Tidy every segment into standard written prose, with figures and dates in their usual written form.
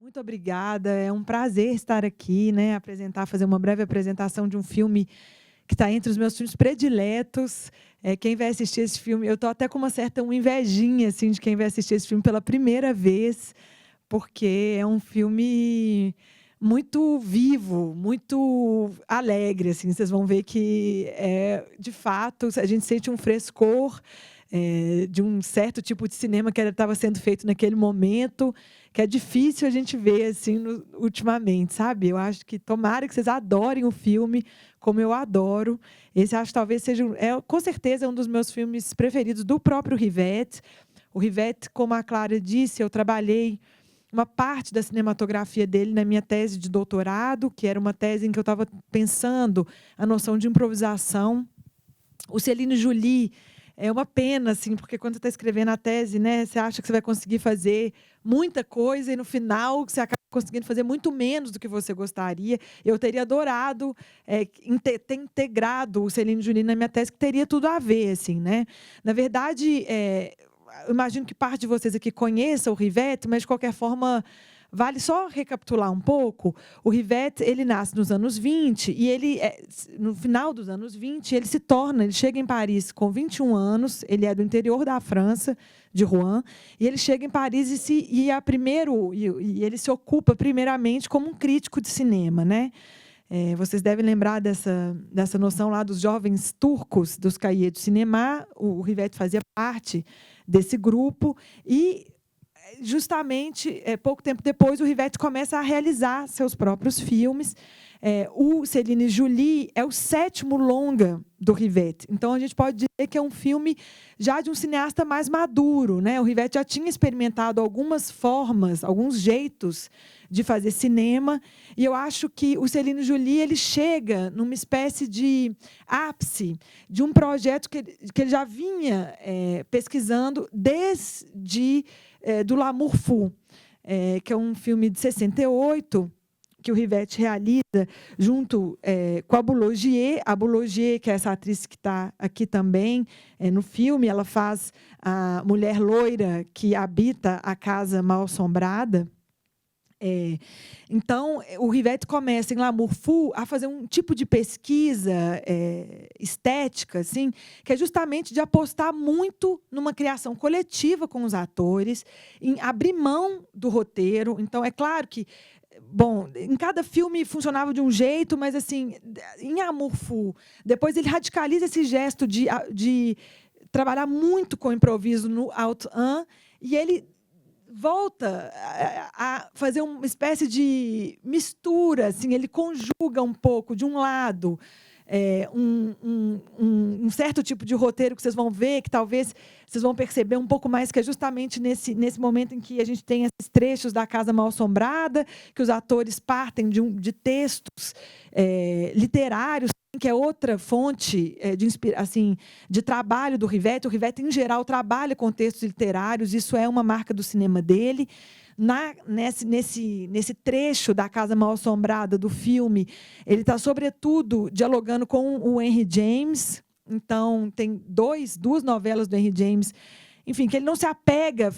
Muito obrigada, é um prazer estar aqui, né, fazer uma breve apresentação de um filme que está entre os meus filmes prediletos. Quem vai assistir esse filme, eu estou até com uma invejinha assim, de quem vai assistir esse filme pela primeira vez, porque é um filme muito vivo, muito alegre. Assim, vocês vão ver que, de fato, a gente sente um frescor de um certo tipo de cinema que estava sendo feito naquele momento, que é difícil a gente ver assim ultimamente, sabe? Eu acho que tomara que vocês adorem o filme como eu adoro. Esse acho que talvez seja, com certeza, um dos meus filmes preferidos do próprio Rivette. O Rivette, como a Clara disse, eu trabalhei uma parte da cinematografia dele na minha tese de doutorado, que era uma tese em que eu estava pensando a noção de improvisação. O Céline Joly é uma pena, assim, porque quando você está escrevendo a tese, né, você acha que você vai conseguir fazer muita coisa e, no final, você acaba conseguindo fazer muito menos do que você gostaria. Eu teria adorado ter integrado o Céline Joly na minha tese, que teria tudo a ver, assim, né? Na verdade, eu imagino que parte de vocês aqui conheça o Rivette, mas, de qualquer forma, vale só recapitular um pouco. O Rivette, ele nasce nos anos 20 e ele, no final dos anos 20, ele chega em Paris com 21 anos, ele é do interior da França, de Rouen, e ele chega em Paris e ele se ocupa primeiramente como um crítico de cinema, né? Vocês devem lembrar dessa noção lá dos jovens turcos, dos cahiers du cinéma. O Rivette fazia parte desse grupo e, justamente, pouco tempo depois, o Rivette começa a realizar seus próprios filmes. O Céline Joly é o 7º longa do Rivette. Então, a gente pode dizer que é um filme já de um cineasta mais maduro, né? O Rivette já tinha experimentado algumas formas, alguns jeitos de fazer cinema, e eu acho que o Céline Joly ele chega numa espécie de ápice de um projeto que ele já vinha pesquisando desde do L'Amour Fou, que é um filme de 68, que o Rivette realiza junto com a Boulogier. A Boulogier, que é essa atriz que está aqui também no filme, ela faz a mulher loira que habita a casa mal-assombrada. Então, o Rivette começa, em L'Amour Fou, a fazer um tipo de pesquisa estética, assim, que é justamente de apostar muito numa criação coletiva com os atores, em abrir mão do roteiro. Então, é claro que, bom, em cada filme funcionava de um jeito, mas, assim, em Amour Fou, depois ele radicaliza esse gesto de trabalhar muito com improviso no auto-an, e ele volta a fazer uma espécie de mistura, assim, ele conjuga um pouco, de um lado, um certo tipo de roteiro que vocês vão ver, que talvez vocês vão perceber um pouco mais, que é justamente nesse momento em que a gente tem esses trechos da Casa Mal-Assombrada, que os atores partem de textos literários, que é outra fonte de trabalho do Rivette. O Rivette, em geral, trabalha com textos literários, isso é uma marca do cinema dele. Nesse trecho da Casa Mal-Assombrada do filme, ele está, sobretudo, dialogando com o Henry James. Então, tem duas novelas do Henry James, enfim, que ele não se apega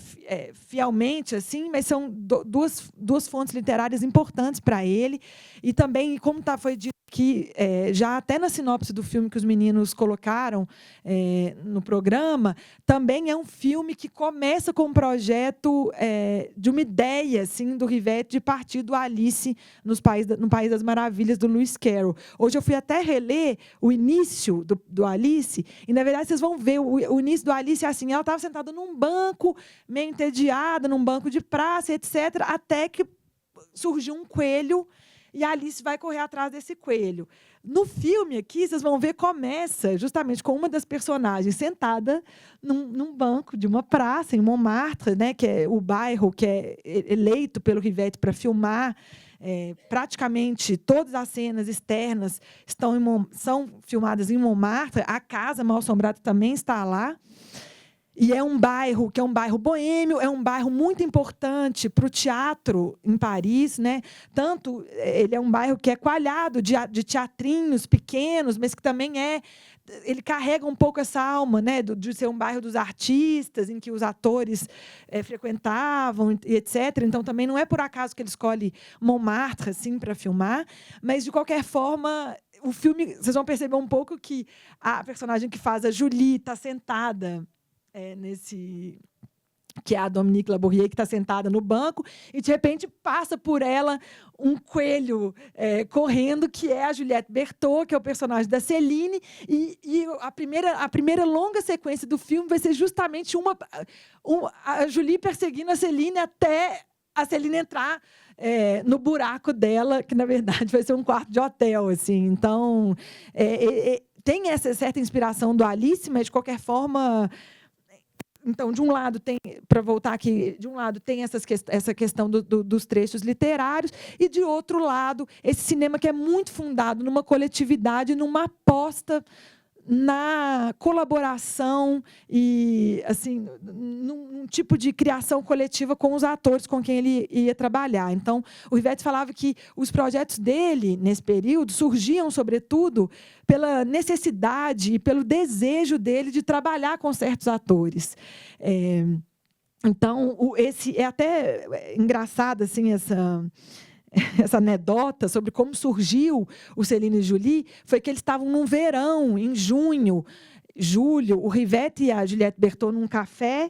fielmente, assim, mas são duas fontes literárias importantes para ele. E também, como foi dito aqui, já até na sinopse do filme que os meninos colocaram no programa, também é um filme que começa com um projeto de uma ideia, assim, do Rivette de partir do Alice no País das Maravilhas, do Lewis Carroll. Hoje eu fui até reler o início do Alice, e, na verdade, vocês vão ver o início do Alice, assim, ela estava sentada num banco, meio entediada, num banco de praça, etc., até que surgiu um coelho, e a Alice vai correr atrás desse coelho. No filme aqui, vocês vão ver, começa justamente com uma das personagens sentada num banco de uma praça, em Montmartre, né, que é o bairro que é eleito pelo Rivette para filmar. Praticamente todas as cenas externas são filmadas em Montmartre. A Casa Mal-Assombrada também está lá. E é um bairro que é um bairro boêmio, é um bairro muito importante para o teatro em Paris, né? Tanto ele é um bairro que é coalhado de teatrinhos pequenos, mas que também ele carrega um pouco essa alma, né, de ser um bairro dos artistas, em que os atores frequentavam, e etc. Então, também não é por acaso que ele escolhe Montmartre assim, para filmar, mas, de qualquer forma, o filme, vocês vão perceber um pouco que a personagem que faz a Julie está sentada nesse... que é a Dominique Labourier, que está sentada no banco, e, de repente, passa por ela um coelho correndo, que é a Juliette Berthaud, que é o personagem da Céline, e a primeira longa sequência do filme vai ser justamente a Julie perseguindo a Céline até a Céline entrar no buraco dela, que, na verdade, vai ser um quarto de hotel. Assim. Então, tem essa certa inspiração do Alice, mas, de qualquer forma... Então, de um lado, para voltar aqui, de um lado tem essa questão dos trechos literários, e, de outro lado, esse cinema que é muito fundado numa coletividade, numa aposta na colaboração e, assim, num tipo de criação coletiva com os atores com quem ele ia trabalhar. Então, o Rivette falava que os projetos dele, nesse período, surgiam, sobretudo, pela necessidade e pelo desejo dele de trabalhar com certos atores. Então, é até engraçado assim, essa anedota sobre como surgiu o Céline e Julie, foi que eles estavam num verão, em julho, o Rivette e a Juliette Berthaud num café,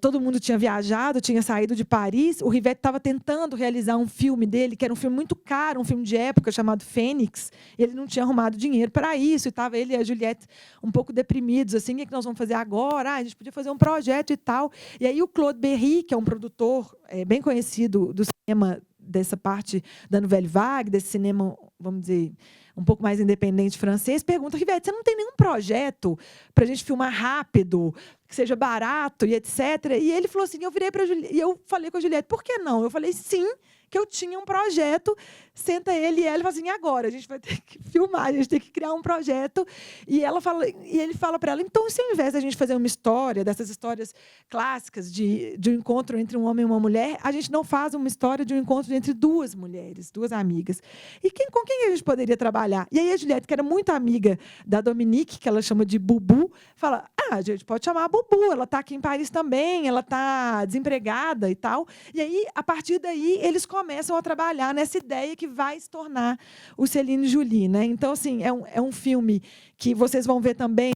todo mundo tinha viajado, tinha saído de Paris, o Rivette estava tentando realizar um filme dele, que era um filme muito caro, um filme de época chamado Fênix, ele não tinha arrumado dinheiro para isso, e estava ele e a Juliette um pouco deprimidos, assim, o que nós vamos fazer agora? A gente podia fazer um projeto e tal. E aí o Claude Berry, que é um produtor bem conhecido do cinema, dessa parte da Nouvelle Vague, desse cinema, vamos dizer, um pouco mais independente francês, pergunta: Rivette, você não tem nenhum projeto para a gente filmar rápido, que seja barato e etc. E ele falou assim, eu virei para a Juliette, e eu falei com a Juliette, por que não? Eu falei, sim, que eu tinha um projeto. Senta ele e ela fala assim, agora a gente vai ter que filmar, a gente tem que criar um projeto. E ele fala para ela, então, se ao invés da gente fazer uma história, dessas histórias clássicas de um encontro entre um homem e uma mulher, a gente não faz uma história de um encontro entre duas mulheres, duas amigas. E com quem a gente poderia trabalhar? E aí a Juliette, que era muito amiga da Dominique, que ela chama de Bubu, fala, a gente pode chamar a Bubu, ela está aqui em Paris também, ela está desempregada e tal. E aí, a partir daí, eles começam a trabalhar nessa ideia que vai se tornar o Céline e Julie, né? Então, assim, é um filme que vocês vão ver também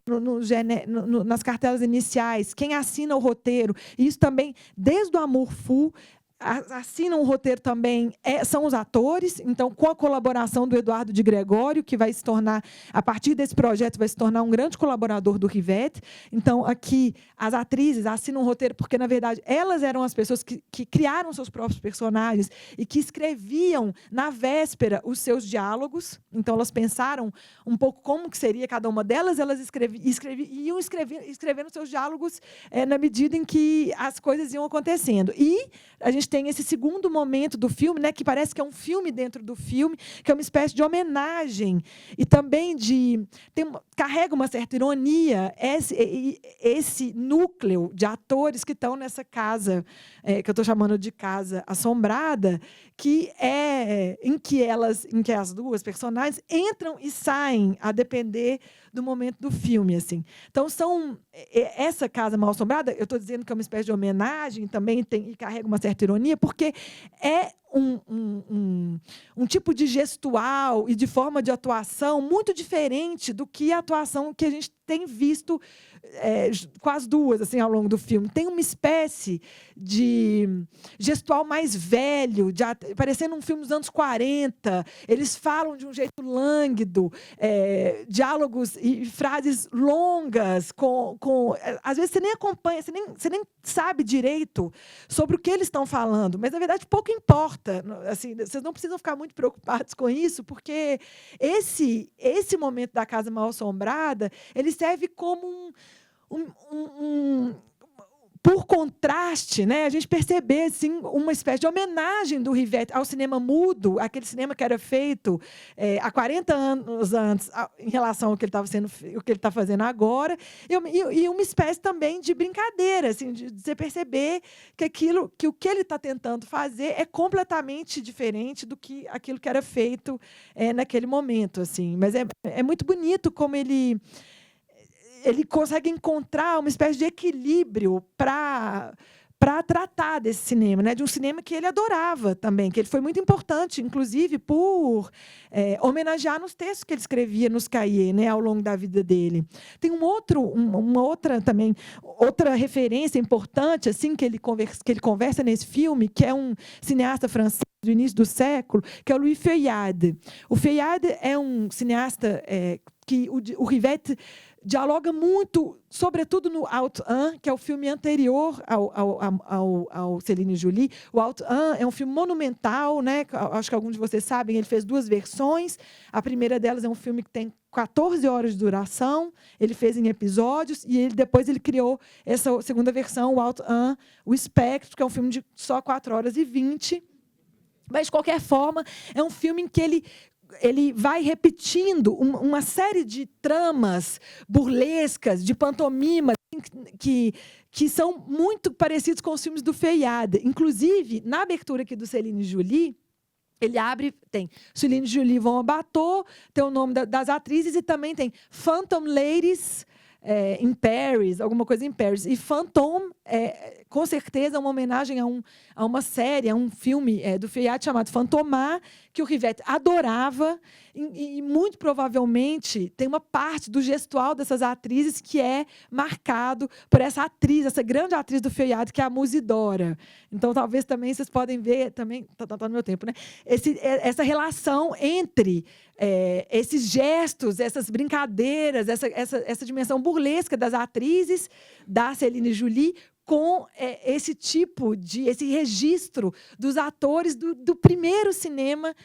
nas cartelas iniciais, quem assina o roteiro, e isso também, desde o Amour Fou, assinam o roteiro também são os atores, então, com a colaboração do Eduardo de Gregório, que vai se tornar, a partir desse projeto, vai se tornar um grande colaborador do Rivette. Então, aqui, as atrizes assinam o roteiro porque, na verdade, elas eram as pessoas que criaram seus próprios personagens e que escreviam, na véspera, os seus diálogos. Então, elas pensaram um pouco como que seria cada uma delas, elas iam escrevendo seus diálogos na medida em que as coisas iam acontecendo. E a gente tem esse segundo momento do filme, né, que parece que é um filme dentro do filme, que é uma espécie de homenagem e também carrega uma certa ironia esse núcleo de atores que estão nessa casa, que eu estou chamando de casa assombrada, que em que as duas personagens entram e saem a depender do momento do filme, assim. Então, essa casa mal assombrada, eu estou dizendo que é uma espécie de homenagem, também e carrega uma certa ironia, porque é um tipo de gestual e de forma de atuação muito diferente do que a atuação que a gente tem visto com as duas assim, ao longo do filme. Tem uma espécie de gestual mais velho, parecendo um filme dos anos 40. Eles falam de um jeito lânguido, diálogos e frases longas, às vezes você nem acompanha, você nem sabe direito sobre o que eles estão falando, mas, na verdade, pouco importa. Assim, vocês não precisam ficar muito preocupados com isso, porque esse momento da casa mal assombrada, ele serve como por contraste, né, a gente perceber assim, uma espécie de homenagem do Rivette ao cinema mudo, aquele cinema que era feito há 40 anos antes, em relação ao que ele está fazendo agora, e uma espécie também de brincadeira, assim, de você perceber que o que ele está tentando fazer é completamente diferente do que aquilo que era feito naquele momento, assim. Mas é muito bonito como ele consegue encontrar uma espécie de equilíbrio para tratar desse cinema, né? De um cinema que ele adorava também, que ele foi muito importante, inclusive, por homenagear nos textos que ele escrevia nos cahiers, né, ao longo da vida dele. Tem uma outra referência importante assim, que ele conversa nesse filme, que é um cineasta francês do início do século, que é o Louis Feuillade. O Feuillade é um cineasta que o Rivette dialoga muito, sobretudo no Out 1, que é o filme anterior ao Céline Jolie. O Out 1 é um filme monumental, né? Acho que alguns de vocês sabem, ele fez 2 versões. A primeira delas é um filme que tem 14 horas de duração, ele fez em episódios, e depois ele criou essa segunda versão, o Out 1, o Espectro, que é um filme de só 4 horas e 20. Mas, de qualquer forma, é um filme em que ele vai repetindo uma série de tramas burlescas, de pantomima, que são muito parecidos com os filmes do Feuillade. Inclusive, na abertura aqui do Céline Jolie, ele abre, tem Céline Jolie Von Bateau, tem o nome das atrizes, e também tem Phantom Ladies in Paris, alguma coisa em Paris. E Phantom, com certeza, é uma homenagem a uma série, a um filme do Feuillade chamado Fantomas, que o Rivette adorava, e muito provavelmente tem uma parte do gestual dessas atrizes que é marcado por essa atriz, essa grande atriz do Feuillade, que é a Musidora. Então, talvez também vocês podem ver, também está no meu tempo, né? Essa relação entre esses gestos, essas brincadeiras, essa dimensão burlesca das atrizes da Céline Jolie, com esse registro dos atores do primeiro cinema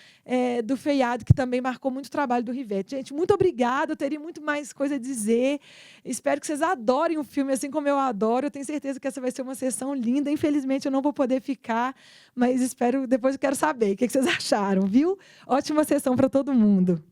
do Feuillade, que também marcou muito o trabalho do Rivette. Gente, muito obrigada, eu teria muito mais coisa a dizer. Espero que vocês adorem o filme, assim como eu adoro. Eu tenho certeza que essa vai ser uma sessão linda. Infelizmente, eu não vou poder ficar, mas depois eu quero saber o que vocês acharam, viu? Ótima sessão para todo mundo.